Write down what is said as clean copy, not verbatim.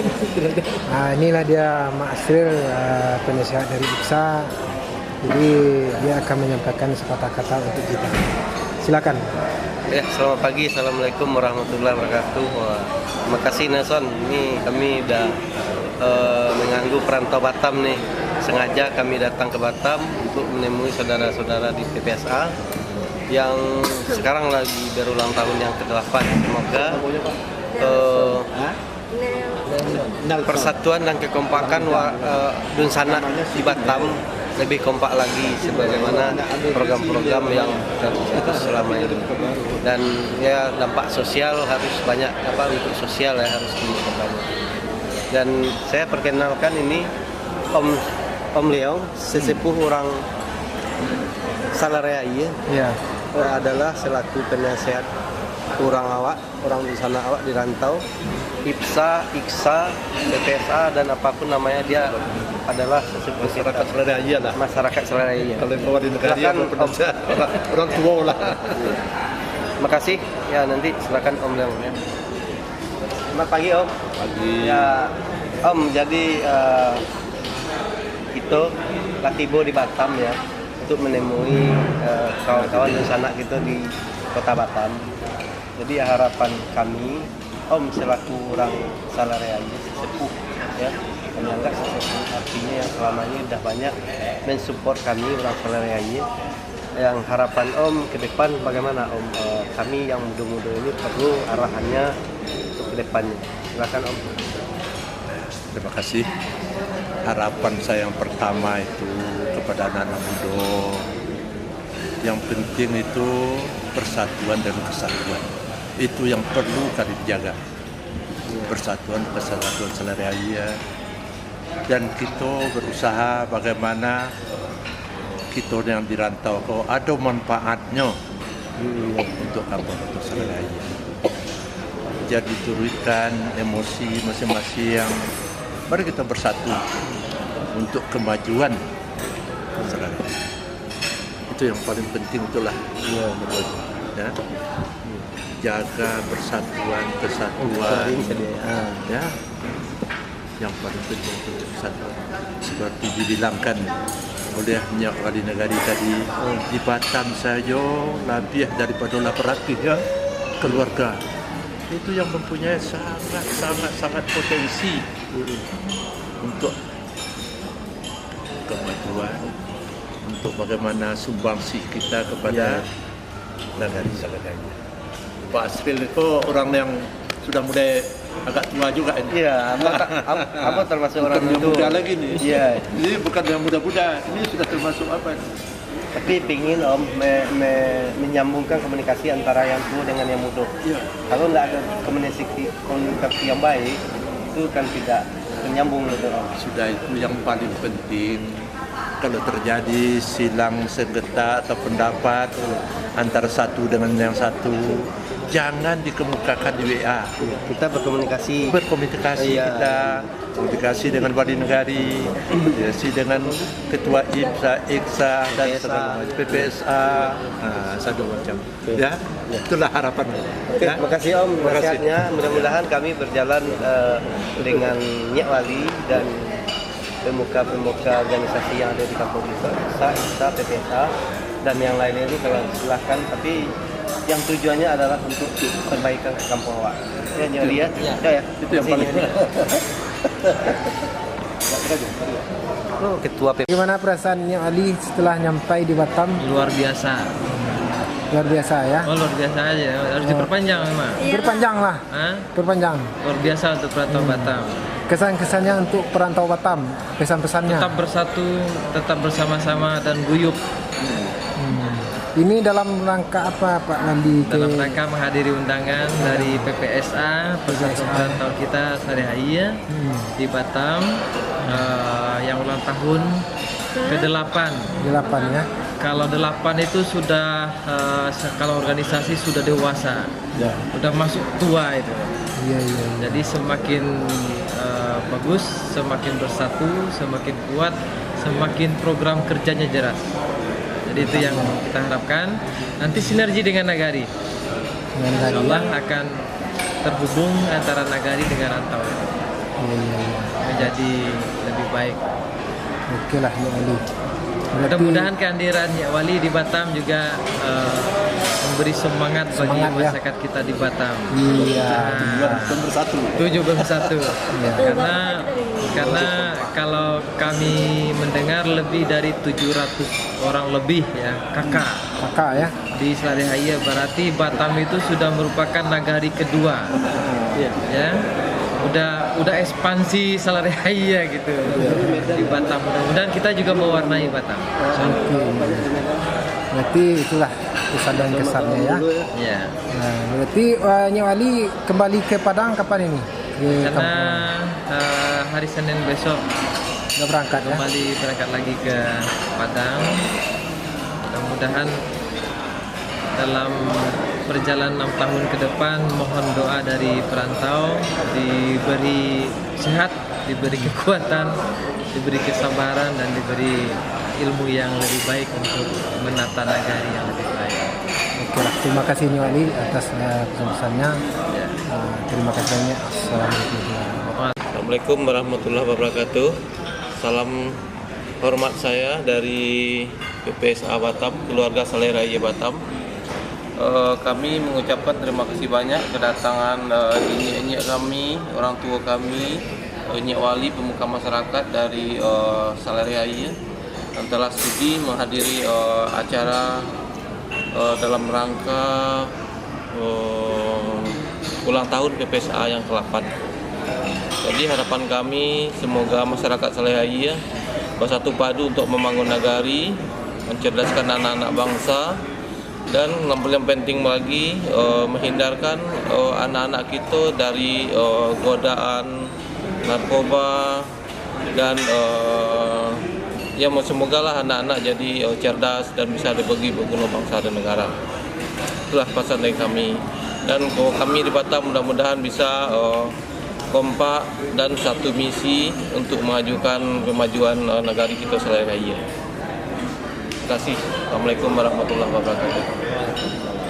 Nah, inilah dia Mak Asril, penasehat dari IPSA. Jadi dia akan menyampaikan sepatah kata untuk kita. Silakan. Ya, selamat pagi. Assalamualaikum warahmatullahi wabarakatuh. Wah, terima kasih Nelson. Ini kami udah mengganggu perantau Batam nih. Sengaja kami datang ke Batam untuk menemui saudara-saudara di PPSA yang sekarang lagi berulang tahun yang ke-8. Semoga persatuan dan kekompakan Dunsana di Batam lebih kompak lagi sebagaimana program-program yang terus selama ini. Dan ya dampak sosial harus banyak untuk sosial ya harus dilakukan. Dan saya perkenalkan ini Om Leong, sesepuh orang Salarea Ya. adalah selaku penasehat orang di sana awak di rantau, IPSA, IKSA, PPSA dan apapun namanya dia adalah sesepuh masyarakat Salarea lah. Masyarakat Salarea. Kalau bawa di negara orang tua lah. Terima kasih. Ya nanti silakan Om Leong ya. Selamat pagi Om. Pagi. Ya Om, jadi kita latibo di Batam ya untuk menemui kawan-kawan di sana kita di kota Batam. Jadi harapan kami Om selaku orang Salarea sesepuh ya, kami anggap sesepuh artinya yang selama ini sudah banyak mensupport kami orang Salarea. Yang harapan Om ke depan bagaimana Om? Kami yang muda-muda ini perlu arahannya untuk ke depannya. Silakan Om. Terima kasih. Harapan saya yang pertama itu kepada anak-anak muda. Yang penting itu persatuan dan kesatuan. Itu yang perlu kami jaga. Persatuan, kesatuan Salarea. Dan kita berusaha bagaimana kita yang dirantau kok ada manfaatnya untuk kampung Salarea. Jadi turunkan emosi masing-masing yang mari kita bersatu untuk kemajuan Salarea. Itu yang paling penting itulah. Ya, betul. Ya. Jaga persatuan, kesatuan. Ya. Yang paling penting itu persatuan. Seperti dibilangkan oleh Nyak Wali Negari tadi, di Batam saja lebih daripada 800 ya keluarga. Itu yang mempunyai sangat potensi untuk kemajuan, untuk bagaimana sumbangsi kita kepada negara Salarea. Pak Asril itu orang yang sudah mulai agak tua juga ini. Iya, apa termasuk orang yang itu muda lagi nih. Iya. Ini bukan yang muda-muda, ini sudah termasuk apa? Tapi pingin Om menyambungkan komunikasi antara yang tua dengan yang muda. Iya. Kalau nggak ada komunikasi yang baik, itu kan tidak menyambung gitu Om. Sudah itu yang paling penting. Kalau terjadi silang sengketa atau pendapat antara satu dengan yang satu, jangan dikemukakan di WA. Kita berkomunikasi. Iya. Kita komunikasi dengan Wali Negari, komunikasi dengan Ketua IPSA, IKSA dan PPSA, satu macam. Ya, itulah harapan. Oke, terima kasih Om nasihatnya. Mudah-mudahan kami berjalan dengan Nyak Wali dan pemuka-pemuka organisasi yang ada di kampung kita, IKSA, PPSA dan yang lainnya itu silahkan. Tapi yang tujuannya adalah untuk perbaikan kampung awak. Ya, Nyali ya. Ya. Itu yang paling Ketua PP. Bagaimana perasaannya Ali setelah nyampai di Batam? Luar biasa. Luar biasa ya. Oh, luar biasa aja. Harus diperpanjang memang. Perpanjang lah. Hah? Perpanjang. Luar biasa untuk perantau Batam. Kesan-kesannya untuk perantau Batam, pesan-pesannya. Tetap bersatu, tetap bersama-sama dan guyup. Ini dalam rangka apa Pak Nandi? Dalam rangka menghadiri undangan dari PPSA, Persatuan Perantau kita Salarea di Batam yang ulang tahun ke-8. 8 ya. Kalau 8 itu sudah kalau organisasi sudah dewasa, sudah masuk tua itu. Iya. Jadi semakin bagus, semakin bersatu, semakin kuat, semakin program kerjanya jelas. Jadi itu yang kita harapkan. Nanti sinergi dengan Nagari. Insya Allah akan terhubung antara Nagari dengan Rantau. menjadi lebih baik. Oke lah Nyak Wali. Berarti Mudah-mudahan kehadiran Nyak Wali di Batam juga memberi semangat bagi Semangat, ya. masyarakat kita di Batam. iya. bersatu. 7 bersatu. Iya. Karena kalau kami mendengar lebih dari 700 orang lebih ya Kakak ya. di Salarihaya, berarti Batam itu sudah merupakan nagari kedua. Ya. Udah ekspansi Salarihaya gitu di Batam. Mudah-mudahan kita juga mewarnai Batam. Oke. Berarti itulah pesan dan kesannya ya. Ya. Nah, berarti Nyak Wali kembali ke Padang kapan ini? Ke Karena kampung. hari Senin besok Udah berangkat ya. kembali berangkat lagi ke Padang. Mudah-mudahan dalam perjalanan 6 tahun ke depan mohon doa dari perantau, diberi sehat, diberi kekuatan, diberi kesabaran, dan diberi ilmu yang lebih baik untuk menata negari yang lebih baik. Oke lah, terima kasih Nyak Wali atas pesan-pesannya. Ya. Terima kasih banyak. Assalamualaikum. Assalamualaikum warahmatullahi wabarakatuh. Salam hormat saya dari PPSA Batam, keluarga Salarihaya Batam. Kami mengucapkan terima kasih banyak kedatangan inyek-inyek kami, orang tua kami, Nyak Wali, pemuka masyarakat dari Salarihaya, yang telah sudi menghadiri acara dalam rangka ulang tahun PPSA yang ke-8. Jadi harapan kami semoga masyarakat Salarihaya bersatu padu untuk membangun nagari, mencerdaskan anak-anak bangsa, dan yang penting lagi menghindarkan anak-anak kita dari godaan narkoba, dan ya semogalah anak-anak jadi cerdas dan bisa dibagi berguna bangsa dan negara. Itulah pesan dari kami, dan kami di Batam mudah-mudahan bisa kompak dan satu misi untuk mengajukan kemajuan negara kita Salarihaya. Terima kasih. Assalamualaikum warahmatullahi wabarakatuh.